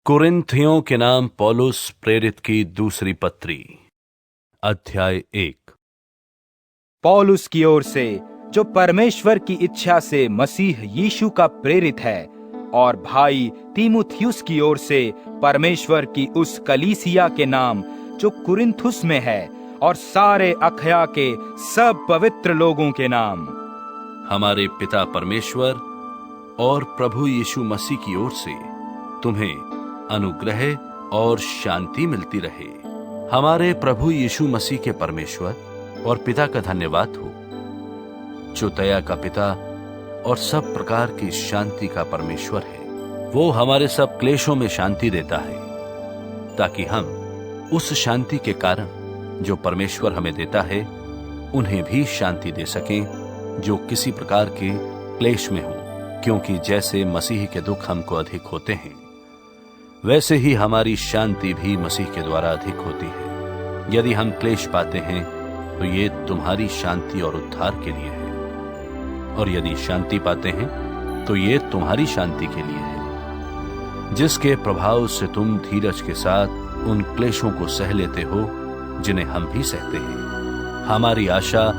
कुरिन्थियों के नाम पौलुस प्रेरित की दूसरी पत्री, अध्याय 1। पौलुस की ओर से, जो परमेश्वर की इच्छा से मसीह यीशु का प्रेरित है, और भाई तीमुथियुस की ओर से परमेश्वर की उस कलीसिया के नाम जो कुरिन्थुस में है, और सारे अखया के सब पवित्र लोगों के नाम। हमारे पिता परमेश्वर और प्रभु यीशु मसीह की ओर से तुम्हें अनुग्रह और शांति मिलती रहे। हमारे प्रभु यीशु मसीह के परमेश्वर और पिता का धन्यवाद हो, जो दया का पिता और सब प्रकार की शांति का परमेश्वर है। वो हमारे सब क्लेशों में शांति देता है, ताकि हम उस शांति के कारण जो परमेश्वर हमें देता है, उन्हें भी शांति दे सकें जो किसी प्रकार के क्लेश में हो। क्योंकि जैसे मसीह के दुख हमको अधिक होते हैं, वैसे ही हमारी शांति भी मसीह के द्वारा अधिक होती है। यदि हम क्लेश पाते हैं तो ये तुम्हारी शांति और उद्धार के लिए है, और यदि शांति पाते हैं तो ये तुम्हारी शांति के लिए है, जिसके प्रभाव से तुम धीरज के साथ उन क्लेशों को सह लेते हो जिन्हें हम भी सहते हैं। हमारी आशा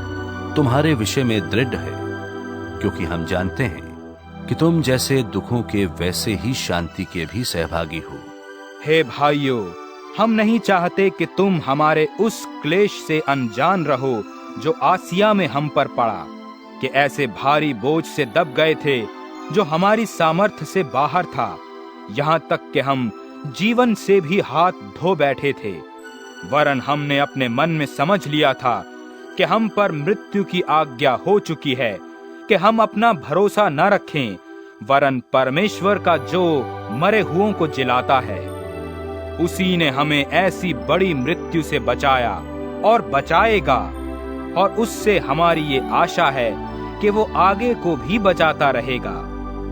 तुम्हारे विषय में दृढ़ है, क्योंकि हम जानते हैं कि तुम जैसे दुखों के वैसे ही शांति के भी सहभागी हो। हे भाइयों, हम नहीं चाहते कि तुम हमारे उस क्लेश से अनजान रहो जो आसिया में हम पर पड़ा, कि ऐसे भारी बोझ से दब गए थे जो हमारी सामर्थ्य से बाहर था, यहाँ तक कि हम जीवन से भी हाथ धो बैठे थे। वरन हमने अपने मन में समझ लिया था कि हम पर मृत्यु की आज्ञा हो चुकी है, कि हम अपना भरोसा न रखें, वरन परमेश्वर का जो मरे हुओं को जिलाता है। उसी ने हमें ऐसी बड़ी मृत्यु से बचाया और बचाएगा, और उससे हमारी ये आशा है कि वो आगे को भी बचाता रहेगा।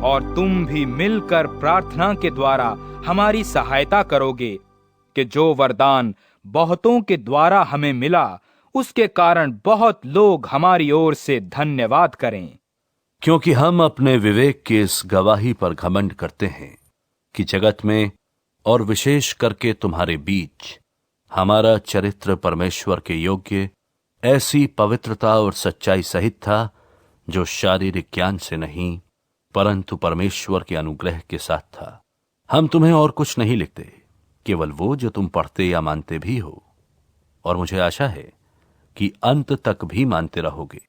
और तुम भी मिलकर प्रार्थना के द्वारा हमारी सहायता करोगे, कि जो वरदान बहुतों के द्वारा हमें मिला, उसके कारण बहुत लोग हमारी ओर से धन्यवाद करें। क्योंकि हम अपने विवेक की इस गवाही पर घमंड करते हैं कि जगत में और विशेष करके तुम्हारे बीच हमारा चरित्र परमेश्वर के योग्य ऐसी पवित्रता और सच्चाई सहित था, जो शारीरिक ज्ञान से नहीं परंतु परमेश्वर के अनुग्रह के साथ था। हम तुम्हें और कुछ नहीं लिखते, केवल वो जो तुम पढ़ते या मानते भी हो, और मुझे आशा है कि अंत तक भी मानते रहोगे,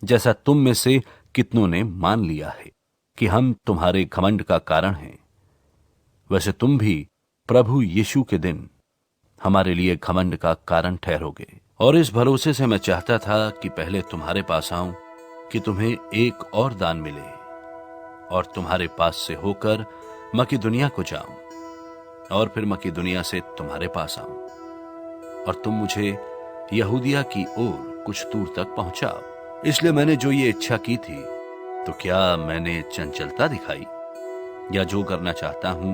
जैसा तुम में से कितनों ने मान लिया है कि हम तुम्हारे घमंड का कारण हैं। वैसे तुम भी प्रभु यीशु के दिन हमारे लिए घमंड का कारण ठहरोगे। और इस भरोसे से मैं चाहता था कि पहले तुम्हारे पास आऊं, कि तुम्हें एक और दान मिले, और तुम्हारे पास से होकर मकिदुनिया को जाऊं, और फिर मकिदुनिया से तुम्हारे पास आऊं, और तुम मुझे यहूदिया की ओर कुछ दूर तक पहुंचाओ। इसलिए मैंने जो ये इच्छा की थी, तो क्या मैंने चंचलता दिखाई? या जो करना चाहता हूं,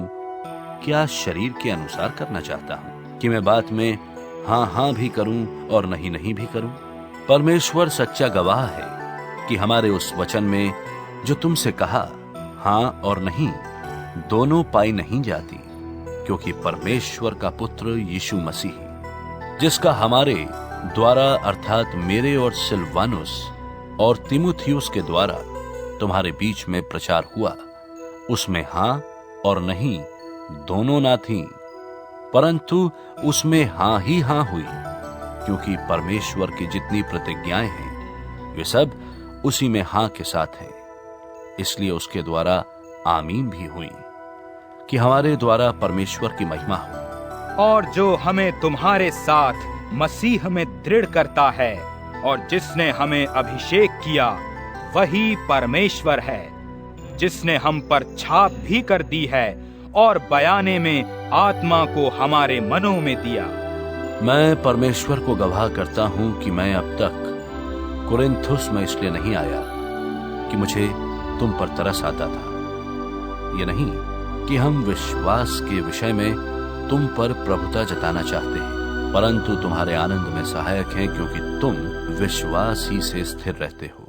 क्या शरीर के अनुसार करना चाहता हूं, कि मैं बात में हां हां भी करूं और नहीं नहीं भी करूं? परमेश्वर सच्चा गवाह है कि हमारे उस वचन में जो तुमसे कहा, हां और नहीं दोनों पाई नहीं जाती, क्योंकि परमेश्वर का पुत्र यीशु मसीह, जिसका हमारे द्वारा अर्थात मेरे और सिलवानुस और तीमुथियुस के द्वारा तुम्हारे बीच में प्रचार हुआ, उसमें हां और नहीं दोनों ना थीं, परंतु उसमें हां ही हां हुई, क्योंकि परमेश्वर की जितनी प्रतिज्ञाएं हैं वे सब उसी में हां के साथ हैं। इसलिए उसके द्वारा आमीन भी हुई, कि हमारे द्वारा परमेश्वर की महिमा हो। और जो हमें तुम्हारे साथ मसीह में दृढ़ करता है, और जिसने हमें अभिषेक किया, वही परमेश्वर है, जिसने हम पर छाप भी कर दी है और बयाने में आत्मा को हमारे मनों में दिया। मैं परमेश्वर को गवाह करता हूं कि मैं अब तक कुरिन्थुस में इसलिए नहीं आया कि मुझे तुम पर तरस आता था। ये नहीं कि हम विश्वास के विषय में तुम पर प्रभुता जताना चाहते हैं, परंतु तुम्हारे आनंद में सहायक हैं, क्योंकि तुम विश्वास ही से स्थिर रहते हो।